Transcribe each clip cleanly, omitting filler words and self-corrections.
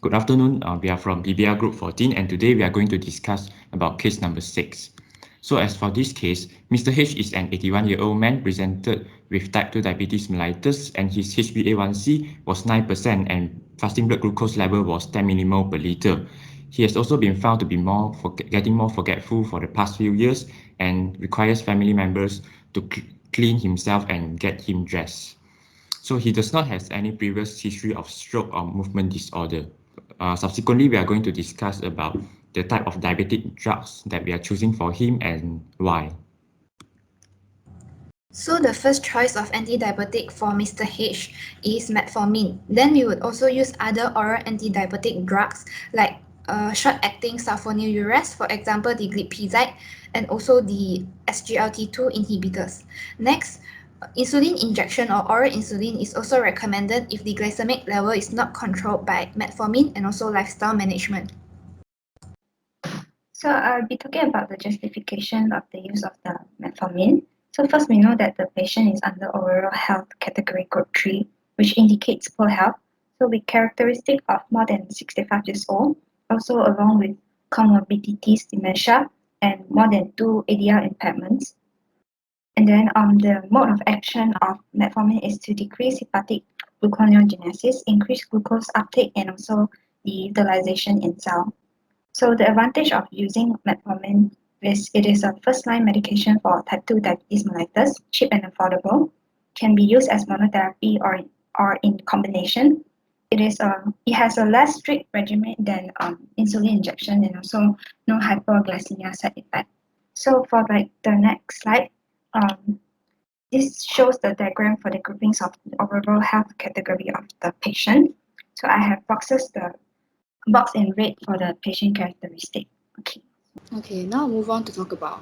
Good afternoon. We are from PBL Group 14, and today we are going to discuss about case number 6. So as for this case, Mr. H is an 81-year-old man presented with type 2 diabetes mellitus, and his HbA1c was 9% and fasting blood glucose level was 10 millimole per liter. He has also been found to be getting more forgetful for the past few years and requires family members to clean himself and get him dressed. So he does not have any previous history of stroke or movement disorder. Subsequently, we are going to discuss about the type of diabetic drugs that we are choosing for him and why. So the first choice of antidiabetic for Mr. H is metformin. Then we would also use other oral antidiabetic drugs like short-acting sulfonylureas, for example the glipizide, and also the SGLT2 inhibitors. Next, insulin injection or oral insulin is also recommended if the glycemic level is not controlled by metformin and also lifestyle management. So I'll be talking about the justification of the use of the metformin. So first we know that the patient is under overall health category group 3, which indicates poor health. So with characteristic of more than 65 years old, also along with comorbidities, dementia, and more than 2 ADR impairments. And then the mode of action of metformin is to decrease hepatic gluconeogenesis, increase glucose uptake, and also the utilization in cell. So the advantage of using metformin is it is a first-line medication for type 2 diabetes mellitus, cheap and affordable, can be used as monotherapy or in combination. It has a less strict regimen than insulin injection and also no hypoglycemia side effect. So for like the next slide, this shows the diagram for the groupings of the overall health category of the patient. So I have the box in red for the patient characteristic. Okay. Okay, now move on to talk about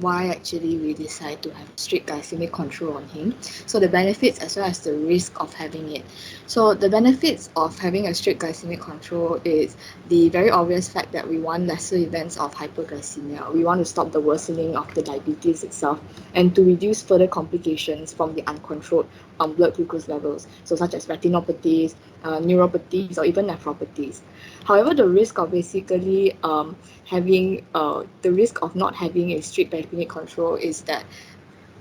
why actually we decide to have strict glycemic control on him. So the benefits as well as the risk of having it. So the benefits of having a strict glycemic control is the very obvious fact that we want lesser events of hyperglycemia. We want to stop the worsening of the diabetes itself and to reduce further complications from the uncontrolled blood glucose levels, so such as retinopathies, neuropathies, or even nephropathies. However, the risk of basically having the risk of not having a strict glycemic control is that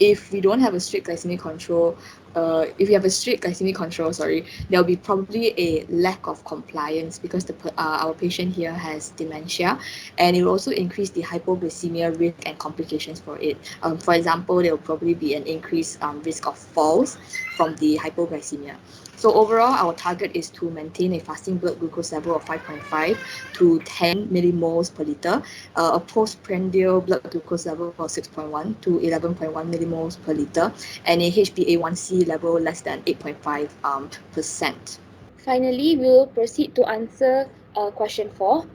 if we don't have a strict glycemic control, if we have a strict glycemic control, there'll be probably a lack of compliance because our patient here has dementia, and it will also increase the hypoglycemia risk and complications for it. For example, there will probably be an increased risk of falls from the hypoglycemia. So overall, our target is to maintain a fasting blood glucose level of 5.5 to 10 millimoles per liter, a postprandial blood glucose level of 6.1 to 11.1 millimoles per liter, and a HbA1c level less than 8.5%. Finally, we'll proceed to answer question 4.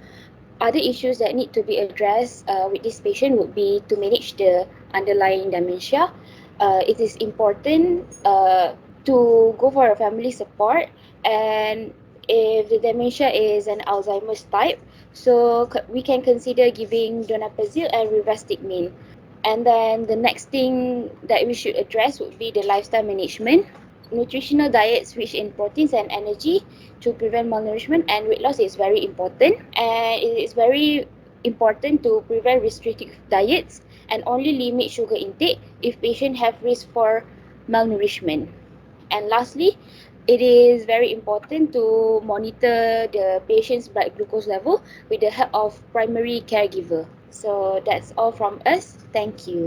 Other issues that need to be addressed with this patient would be to manage the underlying dementia. It is important to go for a family support, and if the dementia is an Alzheimer's type, so we can consider giving donepezil and rivastigmine. And then the next thing that we should address would be the lifestyle management. Nutritional diets rich in proteins and energy to prevent malnourishment and weight loss is very important. And it is very important to prevent restrictive diets and only limit sugar intake if patients have risk for malnourishment. And lastly, it is very important to monitor the patient's blood glucose level with the help of primary caregiver. So that's all from us. Thank you.